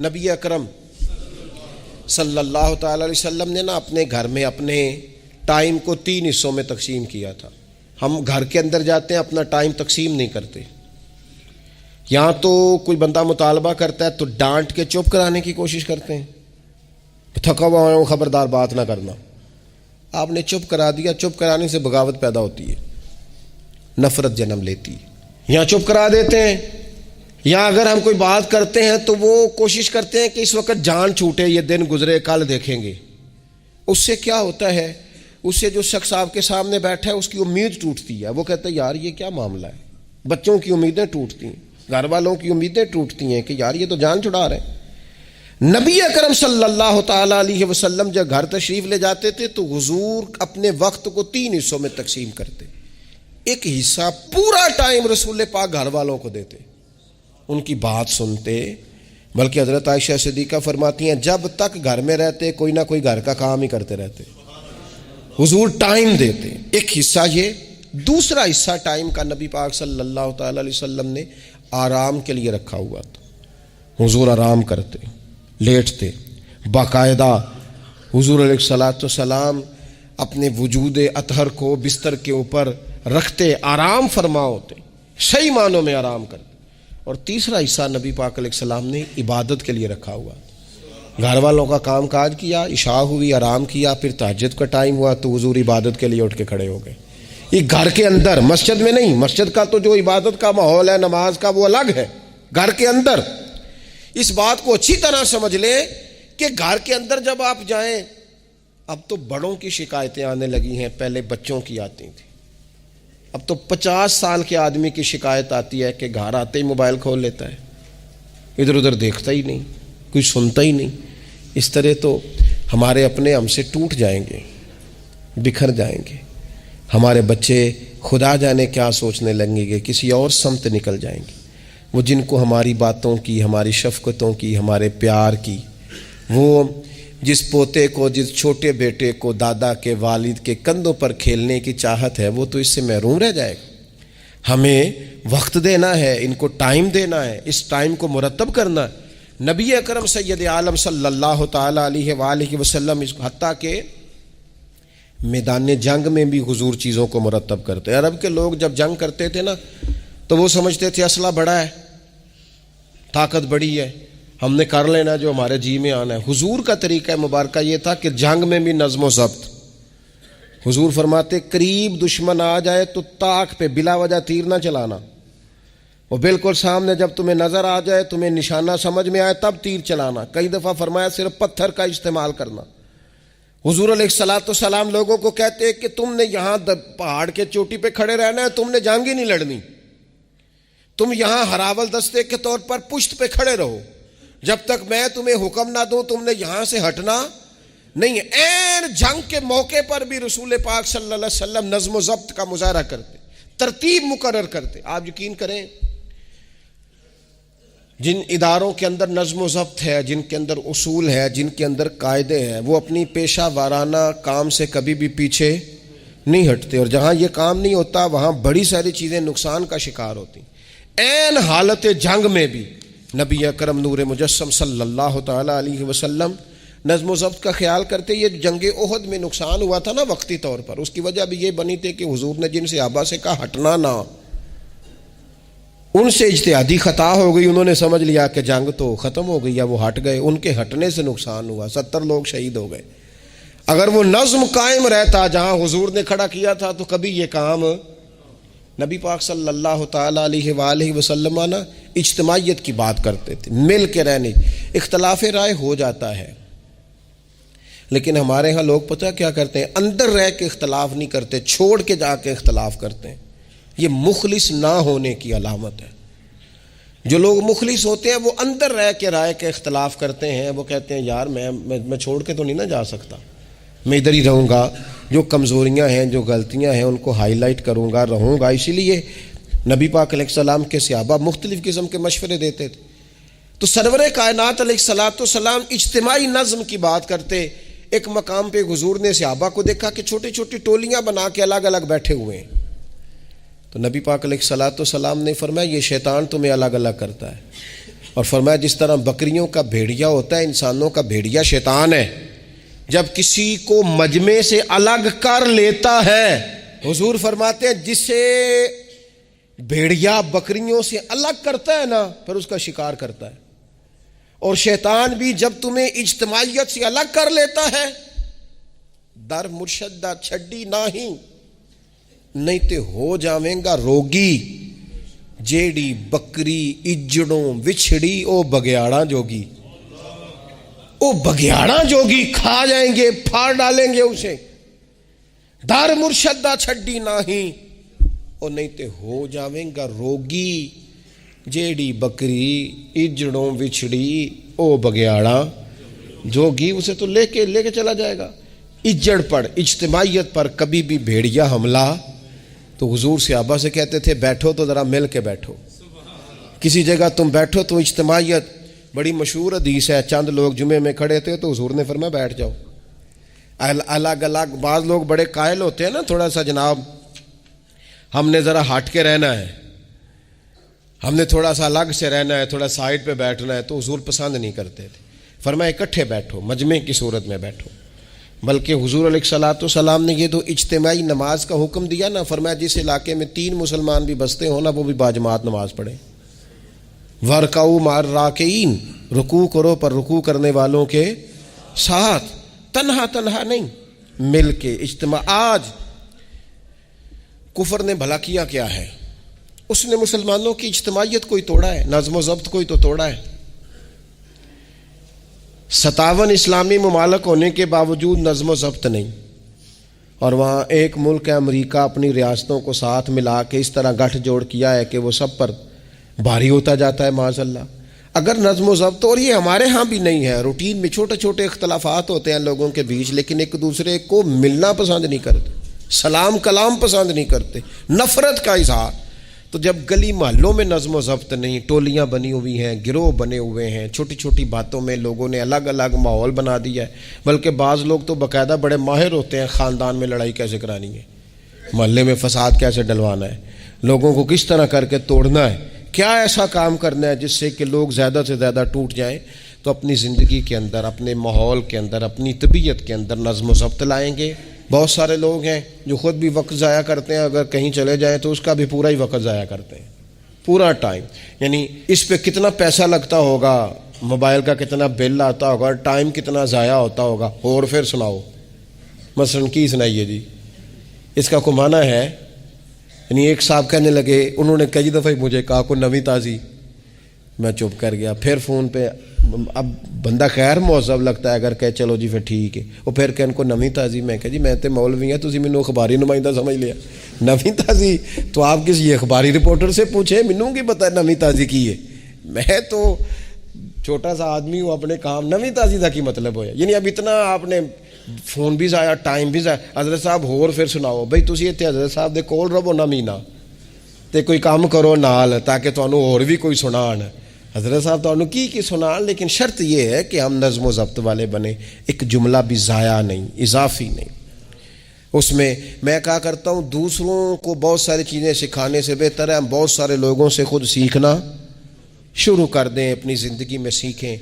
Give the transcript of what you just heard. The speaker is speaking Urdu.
نبی اکرم صلی اللہ تعالی علیہ وسلم نے نا اپنے گھر میں اپنے ٹائم کو 3 حصوں میں تقسیم کیا تھا. ہم گھر کے اندر جاتے ہیں اپنا ٹائم تقسیم نہیں کرتے. یہاں تو کوئی بندہ مطالبہ کرتا ہے تو ڈانٹ کے چپ کرانے کی کوشش کرتے ہیں, تھکا ہوا ہوں خبردار بات نہ کرنا. آپ نے چپ کرا دیا, چپ کرانے سے بغاوت پیدا ہوتی ہے, نفرت جنم لیتی ہے. یہاں چپ کرا دیتے ہیں, یا اگر ہم کوئی بات کرتے ہیں تو وہ کوشش کرتے ہیں کہ اس وقت جان چھوٹے, یہ دن گزرے کل دیکھیں گے. اس سے کیا ہوتا ہے, اس سے جو شخص آپ کے سامنے بیٹھا ہے اس کی امید ٹوٹتی ہے. وہ کہتا ہے یار یہ کیا معاملہ ہے. بچوں کی امیدیں ٹوٹتی ہیں, گھر والوں کی امیدیں ٹوٹتی ہیں کہ یار یہ تو جان چھڑا رہے ہیں. نبی اکرم صلی اللہ تعالی علیہ وسلم جب گھر تشریف لے جاتے تھے تو حضور اپنے وقت کو 3 حصوں میں تقسیم کرتے. ایک حصہ پورا ٹائم رسول پاک گھر والوں کو دیتے, ان کی بات سنتے. بلکہ حضرت عائشہ صدیقہ فرماتی ہیں جب تک گھر میں رہتے کوئی نہ کوئی گھر کا کام ہی کرتے رہتے. حضور ٹائم دیتے. ایک حصہ یہ. دوسرا حصہ ٹائم کا نبی پاک صلی اللہ تعالی علیہ وسلم نے آرام کے لیے رکھا ہوا تھا. حضور آرام کرتے, لیٹتے. باقاعدہ حضور علیہ الصلوۃ والسلام اپنے وجود اطہر کو بستر کے اوپر رکھتے, آرام فرما ہوتے, صحیح معنوں میں آرام کرتے. اور تیسرا حصہ نبی پاک علیہ السلام نے عبادت کے لیے رکھا ہوا. گھر والوں کا کام کاج کیا, عشاء ہوئی, آرام کیا, پھر تہجد کا ٹائم ہوا تو حضور عبادت کے لیے اٹھ کے کھڑے ہو گئے. یہ گھر کے اندر, مسجد میں نہیں. مسجد کا تو جو عبادت کا ماحول ہے نماز کا وہ الگ ہے. گھر کے اندر اس بات کو اچھی طرح سمجھ لیں کہ گھر کے اندر جب آپ جائیں, اب تو بڑوں کی شکایتیں آنے لگی ہیں, پہلے بچوں کی آتی تھی. اب تو 50 سال کے آدمی کی شکایت آتی ہے کہ گھر آتے ہی موبائل کھول لیتا ہے, ادھر ادھر دیکھتا ہی نہیں, کوئی سنتا ہی نہیں. اس طرح تو ہمارے اپنے ہم سے ٹوٹ جائیں گے, بکھر جائیں گے. ہمارے بچے خدا جانے کیا سوچنے لگیں گے, کسی اور سمت نکل جائیں گے. وہ جن کو ہماری باتوں کی, ہماری شفقتوں کی, ہمارے پیار کی, وہ جس پوتے کو, جس چھوٹے بیٹے کو دادا کے والد کے کندھوں پر کھیلنے کی چاہت ہے, وہ تو اس سے محروم رہ جائے گا. ہمیں وقت دینا ہے, ان کو ٹائم دینا ہے, اس ٹائم کو مرتب کرنا ہے. نبی اکرم سید عالم صلی اللہ تعالی علیہ وآلہ وسلم حتیٰ کہ میدان جنگ میں بھی حضور چیزوں کو مرتب کرتے. عرب کے لوگ جب جنگ کرتے تھے نا تو وہ سمجھتے تھے اسلحہ بڑا ہے, طاقت بڑی ہے, ہم نے کر لینا جو ہمارے جی میں آنا ہے. حضور کا طریقہ مبارکہ یہ تھا کہ جنگ میں بھی نظم و ضبط. حضور فرماتے قریب دشمن آ جائے تو طاق پہ بلا وجہ تیر نہ چلانا, وہ بالکل سامنے جب تمہیں نظر آ جائے, تمہیں نشانہ سمجھ میں آئے تب تیر چلانا. کئی دفعہ فرمایا صرف پتھر کا استعمال کرنا. حضور علیہ الصلوۃ والسلام لوگوں کو کہتے کہ تم نے یہاں پہاڑ کے چوٹی پہ کھڑے رہنا ہے, تم نے جنگ ہی نہیں لڑنی. تم یہاں ہراول دستے کے طور پر پشت پہ کھڑے رہو, جب تک میں تمہیں حکم نہ دوں تم نے یہاں سے ہٹنا نہیں ہے. این جنگ کے موقع پر بھی رسول پاک صلی اللہ علیہ وسلم نظم و ضبط کا مظاہرہ کرتے, ترتیب مقرر کرتے. آپ یقین کریں جن اداروں کے اندر نظم و ضبط ہے, جن کے اندر اصول ہے, جن کے اندر قاعدے ہیں, وہ اپنی پیشہ وارانہ کام سے کبھی بھی پیچھے نہیں ہٹتے. اور جہاں یہ کام نہیں ہوتا وہاں بڑی ساری چیزیں نقصان کا شکار ہوتی. این حالت جنگ میں بھی نبی اکرم نور مجسم صلی اللہ تعالی علیہ وسلم نظم و ضبط کا خیال کرتے. یہ جنگ احد میں نقصان ہوا تھا نا وقتی طور پر, اس کی وجہ بھی یہ بنی تھی کہ حضور نے جن صحابہ سے کہا ہٹنا نہ, ان سے اجتہادی خطا ہو گئی. انہوں نے سمجھ لیا کہ جنگ تو ختم ہو گئی ہے, وہ ہٹ گئے. ان کے ہٹنے سے نقصان ہوا, 70 لوگ شہید ہو گئے. اگر وہ نظم قائم رہتا جہاں حضور نے کھڑا کیا تھا تو کبھی یہ کام نبی پاک صلی اللہ تعالی علیہ وآلہ وسلم نا اجتماعیت کی بات کرتے تھے, مل کے رہنے. اختلاف رائے ہو جاتا ہے لیکن ہمارے ہاں لوگ پتہ کیا کرتے ہیں, اندر رہ کے اختلاف نہیں کرتے, چھوڑ کے جا کے اختلاف کرتے ہیں. یہ مخلص نہ ہونے کی علامت ہے. جو لوگ مخلص ہوتے ہیں وہ اندر رہ کے رائے کے اختلاف کرتے ہیں. وہ کہتے ہیں یار میں چھوڑ کے تو نہیں نہ جا سکتا, میں ادھر ہی رہوں گا, جو کمزوریاں ہیں جو غلطیاں ہیں ان کو ہائی لائٹ کروں گا, رہوں گا. اسی لیے نبی پاک علیہ السلام کے صحابہ مختلف قسم کے مشورے دیتے تھے. تو سرور کائنات علیہ الصلوۃ والسلام اجتماعی نظم کی بات کرتے. ایک مقام پہ حضور نے صحابہ کو دیکھا کہ چھوٹی چھوٹی ٹولیاں بنا کے الگ الگ بیٹھے ہوئے ہیں. تو نبی پاک علیہ الصلوۃ والسلام نے فرمایا یہ شیطان تمہیں الگ الگ کرتا ہے. اور فرمایا جس طرح بکریوں کا بھیڑیا ہوتا ہے، انسانوں کا بھیڑیا شیطان ہے، جب کسی کو مجمع سے الگ کر لیتا ہے، حضور فرماتے ہیں جسے بھیڑیا بکریوں سے الگ کرتا ہے نا، پھر اس کا شکار کرتا ہے۔ اور شیطان بھی جب تمہیں اجتماعیت سے الگ کر لیتا ہے، در مرشدہ چھڈی نہیں تے ہو جاویں گا روگی، جیڑی بکری اجڑوں وچھڑی او بگیاڑا جوگی، او بگیاڑا جوگی کھا جائیں گے، پھاڑ ڈالیں گے اسے۔ در مرشدہ چھڈی نہیں تے ہو جاویں گا روگی، جیڑی بکری اجڑوں وچھڑی او بگیاڑا جوگی، اسے تو لے کے چلا جائے گا۔ اجڑ پر، اجتماعیت پر کبھی بھی بھیڑیا حملہ، تو حضور صحابہ سے کہتے تھے بیٹھو تو ذرا مل کے بیٹھو، کسی جگہ تم بیٹھو تو اجتماعیت، بڑی مشہور حدیث ہے، چند لوگ جمعے میں کھڑے تھے تو حضور نے فرمایا بیٹھ جاؤ، الگ الگ۔ بعض لوگ بڑے قائل ہوتے ہیں نا، تھوڑا سا جناب ہم نے ذرا ہٹ کے رہنا ہے، ہم نے تھوڑا سا الگ سے رہنا ہے، تھوڑا سائڈ پہ بیٹھنا ہے، تو حضور پسند نہیں کرتے تھے، فرمایا اکٹھے بیٹھو، مجمع کی صورت میں بیٹھو۔ بلکہ حضور علیہ الصلوۃ والسلام نے یہ تو اجتماعی نماز کا حکم دیا نا، فرمایا جس علاقے میں 3 مسلمان بھی بستے ہوں نا، وہ بھی باجماعت نماز پڑھیں۔ وَارْكَعُوا مَعَ الرَّاكِعِينَ، رکوع کرو پر رکوع کرنے والوں کے ساتھ، تنہا نہیں، مل کے اجتماع۔ آج کفر نے بھلا کیا کیا ہے؟ اس نے مسلمانوں کی اجتماعیت کوئی توڑا ہے، نظم و ضبط کوئی تو توڑا ہے۔ 57 اسلامی ممالک ہونے کے باوجود نظم و ضبط نہیں، اور وہاں ایک ملک ہے امریکہ، اپنی ریاستوں کو ساتھ ملا کے اس طرح گٹھ جوڑ کیا ہے کہ وہ سب پر بھاری ہوتا جاتا ہے معاذ اللہ۔ اگر نظم و ضبط، اور یہ ہمارے ہاں بھی نہیں ہے، روٹین میں چھوٹے چھوٹے اختلافات ہوتے ہیں لوگوں کے بیچ، لیکن ایک دوسرے کو ملنا پسند نہیں کرتے، سلام کلام پسند نہیں کرتے، نفرت کا اظہار۔ تو جب گلی محلوں میں نظم و ضبط نہیں، ٹولیاں بنی ہوئی ہیں، گروہ بنے ہوئے ہیں، چھوٹی چھوٹی باتوں میں لوگوں نے الگ الگ ماحول بنا دیا ہے، بلکہ بعض لوگ تو باقاعدہ بڑے ماہر ہوتے ہیں خاندان میں لڑائی کیسے کرانی ہے، محلے میں فساد کیسے ڈلوانا ہے، لوگوں کو کس طرح کر کے توڑنا ہے، کیا ایسا کام کرنا ہے جس سے کہ لوگ زیادہ سے زیادہ ٹوٹ جائیں۔ تو اپنی زندگی کے اندر، اپنے ماحول کے اندر، اپنی طبیعت کے اندر نظم و ضبط لائیں گے۔ بہت سارے لوگ ہیں جو خود بھی وقت ضائع کرتے ہیں، اگر کہیں چلے جائیں تو اس کا بھی پورا ہی وقت ضائع کرتے ہیں، پورا ٹائم، یعنی اس پہ کتنا پیسہ لگتا ہوگا، موبائل کا کتنا بل آتا ہوگا، ٹائم کتنا ضائع ہوتا ہوگا۔ اور پھر سناؤ، مثلاً کی سنائیے جی، اس کا کوئی معنی ہے؟ یعنی ایک صاحب کہنے لگے، انہوں نے کئی دفعہ مجھے کہا کوئی نوی تازی، میں چپ کر گیا۔ پھر فون پہ، اب بندہ خیر مہذب لگتا ہے اگر کہے چلو جی پھر ٹھیک ہے، وہ پھر کہ ان کو نوی تازی، میں کہا جی میں تو مولوی ہوں، تسی مینوں اخباری نمائندہ سمجھ لیا، نوی تازی تو آپ کسی اخباری رپورٹر سے پوچھیں، مینوں کی پتہ ہے نوی تازی کی ہے، میں تو چھوٹا سا آدمی ہوں، اپنے کام، نوی تازی کا کی مطلب ہویا؟ یعنی اب اتنا آپ نے فون بھی ضائع، ٹائم بھی ضائع۔ حضرت صاحب ہور پھر سناؤ بھائی، تسی اتنے حضرت صاحب دے کول رہو نہ مہینہ تے کوئی کام کرو نال، تاکہ تانوں اور بھی کوئی سنان، حضرت صاحب تانوں کی سنان، لیکن شرط یہ ہے کہ ہم نظم و ضبط والے بنے، ایک جملہ بھی ضائع نہیں، اضافی نہیں۔ اس میں کہا کرتا ہوں دوسروں کو بہت ساری چیزیں سکھانے سے بہتر ہے ہم بہت سارے لوگوں سے خود سیکھنا شروع کر دیں، اپنی زندگی میں سیکھیں۔